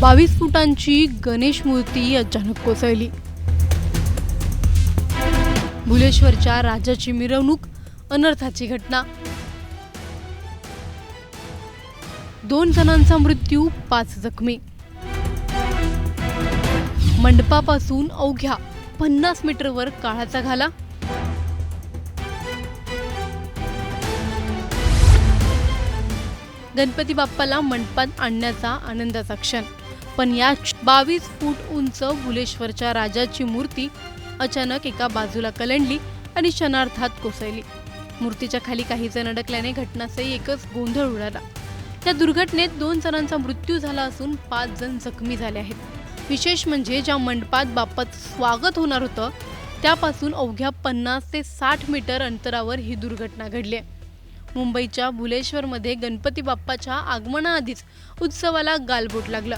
22 फुटांची गणेश मूर्ती अचानक कोसळली। भुलेश्वरच्या राजाची मिरवणूक, अनर्थाची घटना। 2 जणांचा मृत्यू, 5 जखमी। मंडपापासून अवघ्या 50 मीटरवर काळाचा घाला। गणपती बाप्पाला मंडपात आणण्याचा आनंदाचा क्षण, पण या 22 फूट उंच भुलेश्वरच्या राजाची मूर्ती अचानक एका बाजूला कलंडली आणि क्षणार्धात कोसळली। मूर्तीच्या खाली काही जण अडकल्याने घटनास्थळी एकच गोंधळ उडाला। या दुर्घटनेत 2 जणांचा मृत्यू झाला असून 5 जण जखमी झाले आहेत। विशेष म्हणजे ज्या मंडपात बाप्पाचं स्वागत होणार होतं त्यापासून अवघ्या 50 ते 60 मीटर अंतरावर ही दुर्घटना घडली आहे। मुंबईच्या भुलेश्वरमध्ये गणपती बाप्पाच्या आगमनाआधीच उत्सवाला गालबोट लागलं।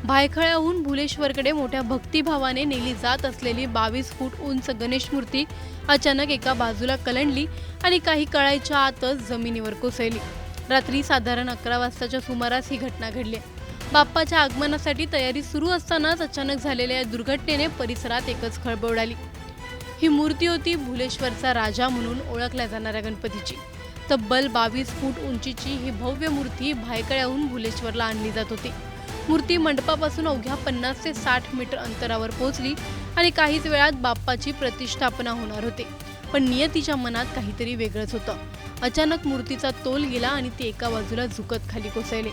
भायखळ्याहून भुलेश्वरकडे मोठ्या भक्तिभावाने नेली जात असलेली 22 फूट उंच गणेश मूर्ती अचानक एका बाजूला कलंडली आणि काही काळाच्या आतच जमिनीवर कोसळली। रात्री साधारण 11 वाजताच्या सुमारास ही घटना घडली। बाप्पाच्या आगमनासाठी तयारी सुरू असतानाच अचानक झालेल्या या दुर्घटनेने परिसरात एकच खळबळ उडाली। ही मूर्ती होती भुलेश्वरचा राजा म्हणून ओळखल्या जाणाऱ्या गणपतीची। तब्बल 22 फूट उंचीची ही भव्य मूर्ती भायखळ्याहून भुलेश्वरला आणली जात होती। मूर्ती मंडपापासून अवघ्या 50 ते 60 मीटर अंतरावर पोहोचली आणि काहीच वेळात बाप्पाची प्रतिष्ठापना होणार होती। पण नियतीच्या मनात काहीतरी वेगळंच होतं। अचानक मूर्तीचा तोल गेला आणि ती एका बाजूला झुकत खाली कोसळली।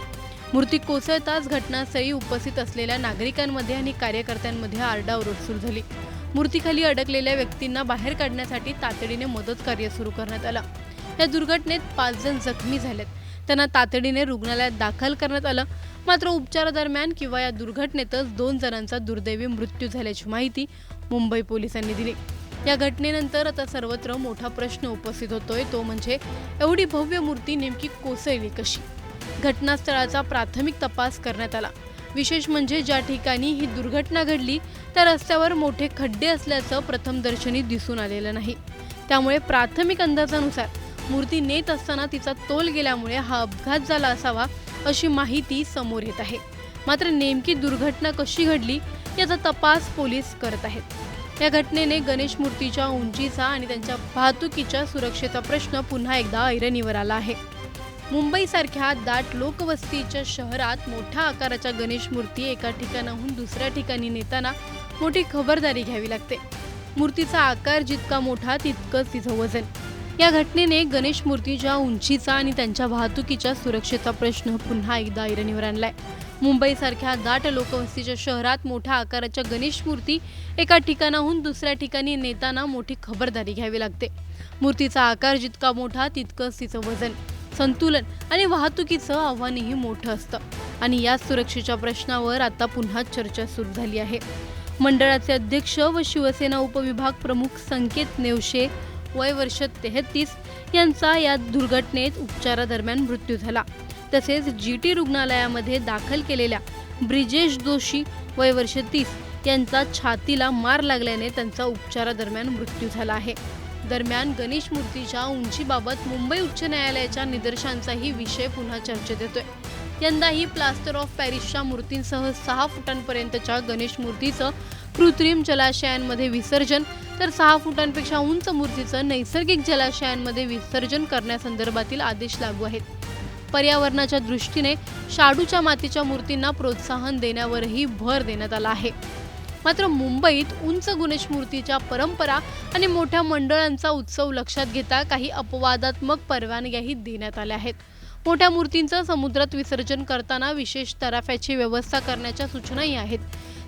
मूर्ती कोसळताच घटनास्थळी उपस्थित असलेल्या नागरिकांमध्ये आणि कार्यकर्त्यांमध्ये आरडाओरड सुरू झाली। मूर्तीखाली अडकलेल्या व्यक्तींना बाहेर काढण्यासाठी तातडीने मदत कार्य सुरू करण्यात आलं। या दुर्घटनेत 5 जण जखमी झालेत। त्यांना तातडीने रुग्णालयात दाखल करण्यात आलं। मात्र उपचारादरम्यान किंवा या दुर्घटनेतच 2 जणांचा दुर्दैवी मृत्यू झाल्याची माहिती मुंबई पोलिसांनी दिली। या घटनेनंतर आता सर्वत्र मोठा प्रश्न उपस्थित होतोय, तो म्हणजे एवढी भव्य मूर्ती नेमकी कोसळली कशी? घटनास्थळाचा प्राथमिक तपास करण्यात आला। विशेष म्हणजे ज्या ठिकाणी ही दुर्घटना घडली त्या रस्त्यावर मोठे खड्डे असल्याचं प्रथमदर्शनी दिसून आलेलं नाही। त्यामुळे प्राथमिक अंदाजानुसार मूर्ती नेत असताना तिचा तोल गेल्यामुळे हा अपघात झाला असावा अशी माहिती समोर येत आहे। मात्र नेमकी दुर्घटना कशी घडली याचा तपास पोलीस करत आहेत। या घटनेने गणेश मूर्तीच्या उंचीचा आणि त्यांच्या वाहतुकीच्या सुरक्षेचा प्रश्न पुन्हा एकदा ऐरणीवर आला आहे। मुंबईसारख्या दाट लोकवस्तीच्या शहरात मोठ्या आकाराच्या गणेश मूर्ती एका ठिकाणाहून दुसऱ्या ठिकाणी नेताना मोठी खबरदारी घ्यावी लागते। मूर्तीचा आकार जितका मोठा तितकंच तिचं वजन। या घटनेने गणेश मूर्तीच्या उंचीचा आणि त्यांच्या वाहतुकीच्या सुरक्षेचा प्रश्न पुन्हा एकदा ऐरणीवर आणलाय। मुंबईसारख्या दाट लोकवस्तीच्या शहरात मोठ्या आकाराच्या गणेश मूर्ती एका ठिकाणाहून दुसऱ्या ठिकाणी नेताना मोठी खबरदारी घ्यावी लागते। मूर्तीचा आकार जितका मोठा तितकंच तिचं वजन, संतुलन आणि वाहतुकीचं आव्हानही मोठं असतं आणि या सुरक्षेच्या प्रश्नावर आता पुन्हा चर्चा सुरू झाली आहे। मंडळाचे अध्यक्ष व शिवसेना उपविभाग प्रमुख संकेत नेवशे वय वर्ष 33 यांचा या दुर्घटनेत उपचारादरम्यान मृत्यू झाला। तसेच जीटी रुग्णालयामध्ये दाखल केलेल्या ब्रिजेश जोशी वय वर्ष 30 यांचा छातीला मार लागल्याने त्यांचा उपचारादरम्यान मृत्यू झाला आहे। दरम्यान गणेश मूर्तीच्या उंचीबाबत मुंबई उच्च न्यायालयाच्या निदर्शनाचाही विषय पुन्हा चर्चेत येतोय। यंदाही प्लास्टर ऑफ पॅरिसच्या मूर्तींसह 6 फुटांपर्यंतच्या गणेश मूर्तीचं कृत्रिम जलाशयांमध्ये विसर्जन तर 6 फुटांपेक्षा उंच मूर्तीचं नैसर्गिक जलाशयांमध्ये विसर्जन करण्यासंदर्भातील आदेश लागू आहेत। पर्यावरणाच्या दृष्टीने शाडूच्या मातीच्या मूर्तींना प्रोत्साहन देण्यावरही भर देण्यात आला आहे। मात्र मुंबईत उंच गणेश मूर्तीच्या परंपरा आणि मोठ्या मंडळांचा उत्सव लक्षात घेता काही अपवादात्मक परवानग्याही देण्यात आल्या आहेत। मोठ्या मूर्तींचं समुद्रात विसर्जन करताना विशेष तराफ्याची व्यवस्था करण्याच्या सूचनाही आहेत।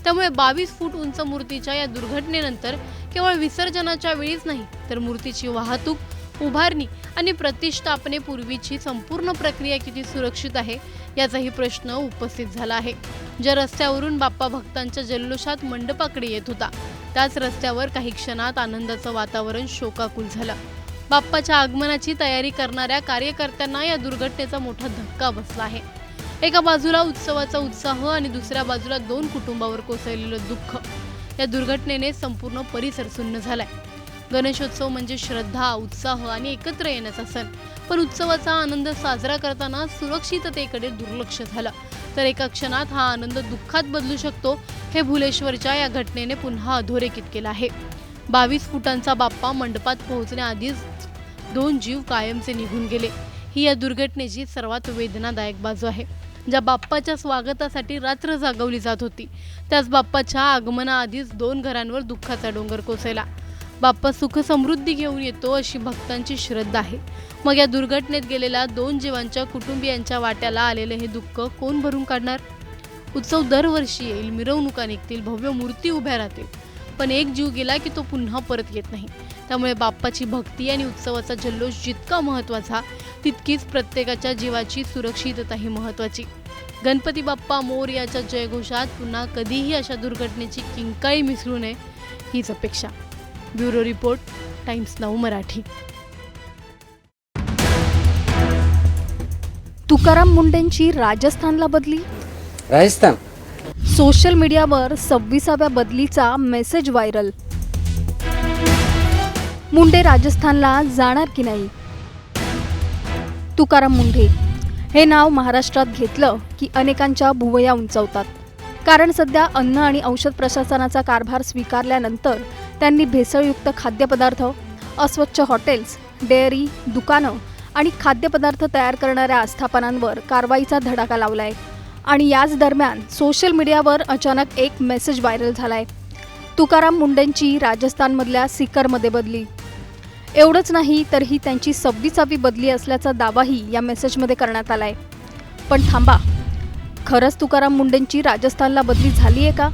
त्यामुळे 22 फूट उंच मूर्तीच्या या दुर्घटनेनंतर केवळ विसर्जनाच्या वेळीच नाही तर मूर्तीची वाहतूक, उभारणी आणि प्रतिष्ठापनेपूर्वीची संपूर्ण प्रक्रिया किती सुरक्षित आहे याचाही प्रश्न उपस्थित झाला आहे। ज्या रस्त्यावरून बाप्पा भक्तांच्या जल्लोषात मंडपाकडे येत होता त्याच रस्त्यावर काही क्षणात आनंदाचं वातावरण शोकाकुल झालं। बाप्पाच्या आगमनाची तयारी करणाऱ्या कार्यकर्त्यांना या दुर्घटनेचा मोठा धक्का बसला आहे। एका बाजूला उत्सवाचा उत्साह आणि दुसऱ्या बाजूला 2 कुटुंबावर कोसळलेलं दुःख। या दुर्घटनेने संपूर्ण परिसर सुन्न झालाय। गणेशोत्सव म्हणजे श्रद्धा, उत्साह आणि एकत्र येण्याचा सण. पण उत्सवाचा आनंद साजरा करताना सुरक्षिततेकडे दुर्लक्ष झालं तर एका क्षणात हा आनंद दुःखात बदलू शकतो, हे भुलेश्वरच्या या घटनेने पुन्हा अधोरेखित केलं आहे. 22 फुटांचा बाप्पा मंडपात पोहोचण्याआधीच 2 जीव कायमचे निघून गेले. ही या दुर्घटनेची सर्वात वेदनादायक बाजू आहे. ज्या बाप्पाच्या स्वागतासाठी रात्र जागवली जात होती, त्याच बाप्पाच्या आगमनाआधीच 2 घरांवर दुःखाचा डोंगर कोसळला. बाप्पा सुख समृद्धी घेऊन येतो अशी भक्तांची श्रद्धा आहे. मग या दुर्घटनेत गेलेल्या 2 जीवांच्या कुटुंबियांच्या वाट्याला आलेले हे दुःख कोण भरून काढणार? उत्सव दरवर्षी येईल, मिरवणुका निघतील, भव्य मूर्ती उभ्या राहतील, पण एक जीव गेला की तो पुन्हा परत येत नाही. त्यामुळे बाप्पाची भक्ती आणि उत्सवाचा जल्लोष जितका महत्त्वाचा, तितकीच प्रत्येकाच्या जीवाची सुरक्षितताही महत्त्वाची. गणपती बाप्पा मोरयाच्या जयघोषात पुन्हा कधीही अशा दुर्घटनेची किंकाळी मिसळू नये, हीच अपेक्षा. Bureau report, Times Now Marathi. Tukaram मुंडेंची राजस्थानला बदली. राजस्थान सोशल मीडियावर 26व्या बदलीचा मेसेज व्हायरल. मुंडे राजस्थानला जाणार की नाही? तुकाराम मुंडे हे नाव महाराष्ट्रात घेतलं की अनेकांच्या भुवया उंचावतात. कारण सध्या अन्न आणि औषध प्रशासनाचा कारभार स्वीकारल्यानंतर त्यांनी भेसळयुक्त खाद्यपदार्थ, अस्वच्छ हॉटेल्स, डेअरी, दुकानं आणि खाद्यपदार्थ तयार करणाऱ्या आस्थापनांवर कारवाईचा धडाका लावलाय. आणि याच दरम्यान सोशल मीडियावर अचानक एक मेसेज व्हायरल झालाय. तुकाराम मुंडेंची राजस्थानमधल्या सीकरमध्ये बदली. एवढंच नाही तर ही त्यांची 26वी बदली असल्याचा दावाही या मेसेजमध्ये करण्यात आलाय. पण थांबा, खरंच तुकाराम मुंडेंची राजस्थानला बदली झाली आहे का?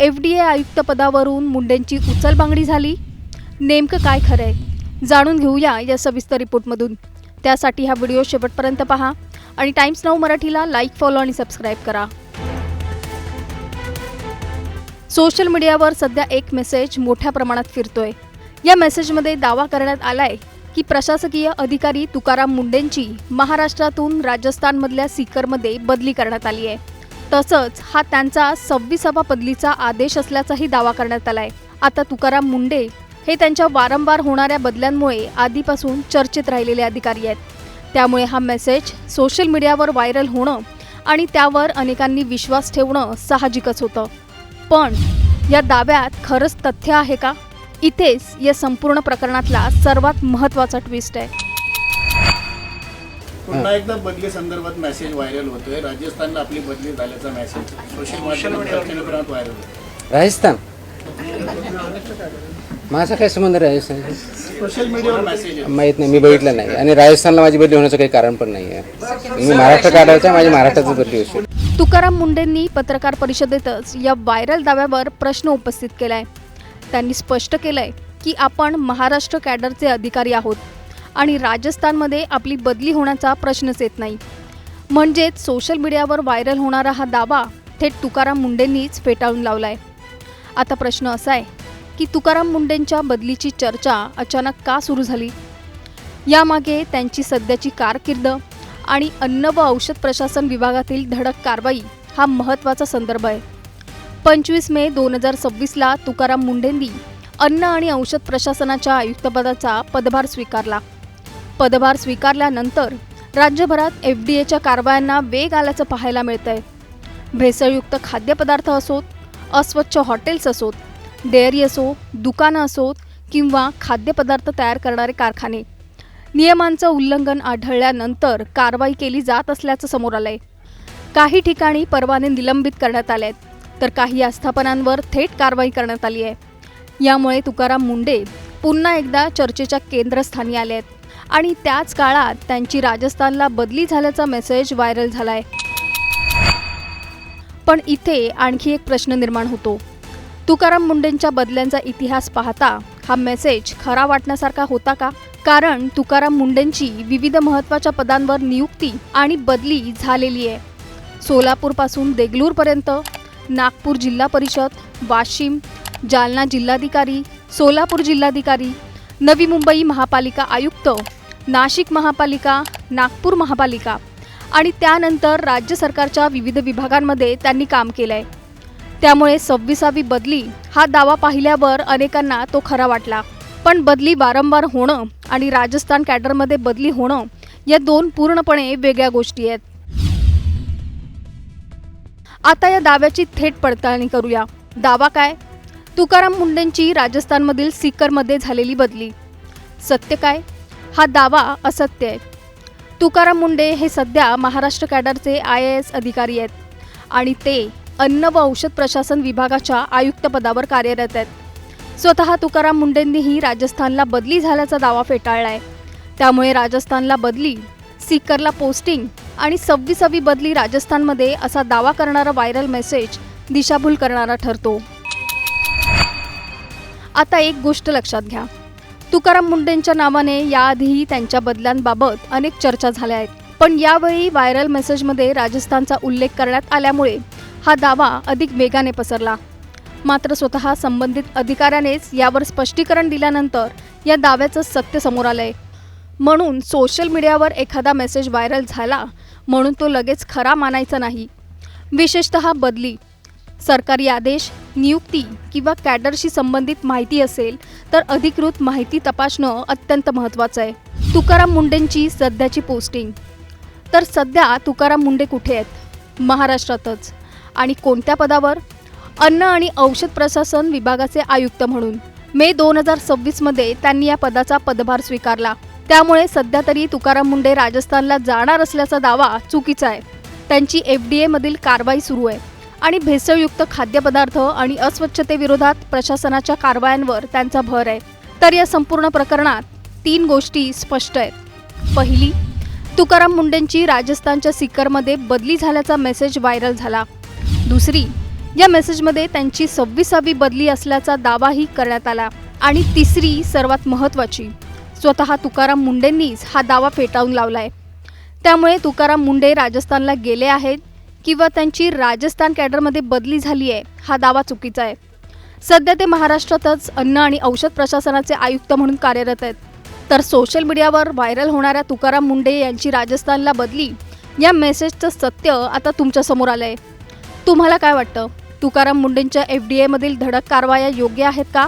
FDA आयुक्त पदावरून मुंडेंची उचलबांगडी झाली? नेमकं काय खरं आहे? जाणून घेऊया या सविस्तर रिपोर्टमधून. त्यासाठी हा व्हिडिओ शेवटपर्यंत पहा आणि टाइम्स नाऊ मराठीला लाईक, फॉलो आणि सबस्क्राईब करा. सोशल मीडियावर सध्या एक मेसेज मोठ्या प्रमाणात फिरतोय. या मेसेजमध्ये दावा करण्यात आलाय की प्रशासकीय अधिकारी तुकाराम मुंडेंची महाराष्ट्रातून राजस्थानमधल्या सीकरमध्ये बदली करण्यात आली आहे. तसंच हा त्यांचा 26वा बदलीचा आदेश असल्याचाही दावा करण्यात आलाय. आता तुकाराम मुंडे हे त्यांच्या वारंवार होणाऱ्या बदल्यांमुळे आधीपासून चर्चेत राहिलेले अधिकारी आहेत. त्यामुळे हा मेसेज सोशल मीडियावर व्हायरल होणं आणि त्यावर अनेकांनी विश्वास ठेवणं साहजिकच होतं. पण या दाव्यात खरंच तथ्य आहे का? इथेच या संपूर्ण प्रकरणातला सर्वात महत्त्वाचा ट्विस्ट आहे. पुन्हा एकदा बदली संदर्भात मेसेज व्हायरल होतोय. राजस्थानला आपली बदली झाल्याचा मेसेज सोशल मीडियावर व्हायरल होतोय. राजस्थान माझा काय संबंध राजस्थान? सोशल मीडियावर मेसेज माहीत नाही, मी बघितलं नाही. आणि राजस्थानला माझी बदली होण्याचं काही कारण पण नाही आहे. मी महाराष्ट्र काढायचा, माझी महाराष्ट्राची बदली होती. तुकाराम मुंडेंनी पत्रकार परिषदेतच या व्हायरल दाव्यावर प्रश्न उपस्थित केलाय. त्यांनी स्पष्ट केलंय की आपण महाराष्ट्र कॅडरचे अधिकारी आहोत आणि राजस्थानमध्ये आपली बदली होण्याचा प्रश्नच येत नाही. म्हणजेच सोशल मीडियावर व्हायरल होणारा हा दावा थेट तुकाराम मुंडेंनीच फेटाळून लावलाय. आता प्रश्न असा आहे की तुकाराम मुंडेंच्या बदलीची चर्चा अचानक का सुरू झाली? यामागे त्यांची सध्याची कारकीर्द आणि अन्न व औषध प्रशासन विभागातील धडक कारवाई हा महत्त्वाचा संदर्भ आहे. 25 मे 2026ला तुकाराम मुंडेंनी अन्न आणि औषध प्रशासनाच्या आयुक्तपदाचा पदभार स्वीकारला. पदभार स्वीकारल्यानंतर राज्यभरात FDAच्या कारवायांना वेग आल्याचं पाहायला मिळतंय. भेसळयुक्त खाद्यपदार्थ असोत, अस्वच्छ हॉटेल्स असोत, डेअरी असो, दुकानं असोत किंवा खाद्यपदार्थ तयार करणारे कारखाने, नियमांचं उल्लंघन आढळल्यानंतर कारवाई केली जात असल्याचं समोर आलंय. काही ठिकाणी परवाने निलंबित करण्यात आले आहेत, तर काही आस्थापनांवर थेट कारवाई करण्यात आली आहे. यामुळे तुकाराम मुंडे पुन्हा एकदा चर्चेच्या केंद्रस्थानी आले आहेत आणि त्याच काळात त्यांची राजस्थानला बदली झाल्याचा मेसेज व्हायरल झालाय. पण इथे आणखी एक प्रश्न निर्माण होतो. तुकाराम मुंडेंच्या बदल्यांचा इतिहास पाहता हा मेसेज खरा वाटण्यासारखा होता का? कारण तुकाराम मुंडेंची विविध महत्त्वाच्या पदांवर नियुक्ती आणि बदली झालेली आहे. सोलापूरपासून देगलूरपर्यंत, नागपूर जिल्हा परिषद, वाशिम, जालना जिल्हाधिकारी, सोलापूर जिल्हाधिकारी, नवी मुंबई महापालिका आयुक्त, नाशिक महापालिका, नागपूर महापालिका आणि त्यानंतर राज्य सरकारच्या विविध विभागांमध्ये त्यांनी काम केलंय. त्यामुळे 26वी बदली हा दावा पाहिल्यावर अनेकांना तो खरा वाटला. पण बदली वारंवार होणं आणि राजस्थान कॅडरमध्ये बदली होणं या दोन पूर्णपणे वेगळ्या गोष्टी आहेत. आता या दाव्याची थेट पडताळणी करूया. दावा काय? तुकाराम मुंडेंची राजस्थानमधील सीकरमध्ये झालेली बदली. सत्य काय? हा दावा असत्य आहे. तुकाराम मुंडे हे सध्या महाराष्ट्र कॅडरचे IAS अधिकारी आहेत आणि ते अन्न व औषध प्रशासन विभागाच्या आयुक्तपदावर कार्यरत आहेत. स्वतः तुकाराम मुंडेंनीही राजस्थानला बदली झाल्याचा दावा फेटाळला आहे. त्यामुळे राजस्थानला बदली, सीकरला पोस्टिंग आणि 26वी बदली राजस्थानमध्ये असा दावा करणारा व्हायरल मेसेज दिशाभूल करणारा ठरतो. आता एक गोष्ट लक्षात घ्या. तुकाराम मुंडेंच्या नावाने याआधीही त्यांच्या बदल्यांबाबत अनेक चर्चा झाल्या आहेत. पण यावेळी व्हायरल मेसेजमध्ये राजस्थानचा उल्लेख करण्यात आल्यामुळे हा दावा अधिक वेगाने पसरला. मात्र स्वतः संबंधित अधिकाऱ्यानेच यावर स्पष्टीकरण दिल्यानंतर या दाव्याचं सत्य समोर आलंय. म्हणून सोशल मीडियावर एखादा मेसेज व्हायरल झाला म्हणून तो लगेच खरा मानायचा नाही. विशेषतः बदली, सरकारी आदेश, नियुक्ती किंवा कॅडरशी संबंधित माहिती असेल तर अधिकृत माहिती तपासणं अत्यंत महत्त्वाचं आहे. तुकाराम मुंडेंची सध्याची पोस्टिंग. तर सध्या तुकाराम मुंडे कुठे आहेत? महाराष्ट्रातच. आणि कोणत्या पदावर? अन्न आणि औषध प्रशासन विभागाचे आयुक्त म्हणून. मे 2026मध्ये त्यांनी या पदाचा पदभार स्वीकारला. त्यामुळे सध्या तरी तुकाराम मुंडे राजस्थानला जाणार असल्याचा दावा चुकीचा आहे. त्यांची FDA मधील कारवाई सुरू आहे आणि भेसळयुक्त खाद्यपदार्थ आणि अस्वच्छतेविरोधात प्रशासनाच्या कारवायांवर त्यांचा भर आहे. तर या संपूर्ण प्रकरणात 3 गोष्टी स्पष्ट आहेत. पहिली, तुकाराम मुंडेंची राजस्थानच्या सीकरमध्ये बदली झाल्याचा मेसेज व्हायरल झाला. दुसरी, या मेसेजमध्ये त्यांची 26वी बदली असल्याचा दावाही करण्यात आला. आणि तिसरी, सर्वात महत्त्वाची, स्वतः तुकाराम मुंडेंनीच हा दावा फेटाळून लावलाय. त्यामुळे तुकाराम मुंडे राजस्थानला गेले आहेत किंवा त्यांची राजस्थान कॅडरमध्ये बदली झाली आहे हा दावा चुकीचा आहे. सध्या ते महाराष्ट्रातच अन्न आणि औषध प्रशासनाचे आयुक्त म्हणून कार्यरत आहेत. तर सोशल मीडियावर व्हायरल होणाऱ्या तुकाराम मुंडे यांची राजस्थानला बदली या मेसेजचं सत्य आता तुमच्यासमोर आलं आहे. तुम्हाला काय वाटतं? तुकाराम मुंडेंच्या FDA मधील धडक कारवाया योग्य आहेत का?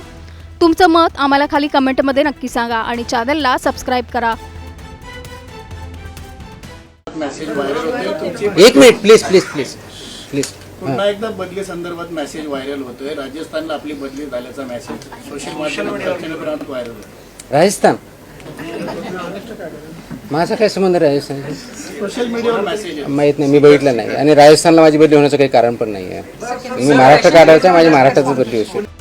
तुमचं मत आम्हाला खाली कमेंटमध्ये नक्की सांगा आणि चॅनलला सबस्क्राईब करा. मेसेज व्हायरल होतोय तुमची. एक minute please please please please. पुन्हा एकदा बदली संदर्भात मेसेज व्हायरल होतोय. राजस्थानला आपली बदली झाल्याचा मेसेज सोशल मीडियावर व्हायरल होतोय. राजस्थान माझा काय संबंध राजस्थान? सोशल मीडियावर मेसेज आहे. माहीत नाही, मी बघितलं नाही. आणि राजस्थानला माझी बदली होण्याचं काही कारण पण नाही आहे. मी महाराष्ट्र कॅडरचा, माझी महाराष्ट्राची बदली होऊ शकते.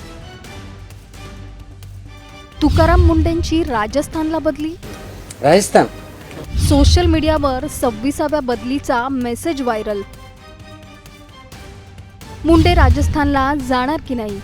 तुकाराम मुंडेंची राजस्थानला बदली. राजस्थान सोशल मीडियावर 26व्या बदलीचा मेसेज व्हायरल. मुंडे राजस्थानला जाणार की नाही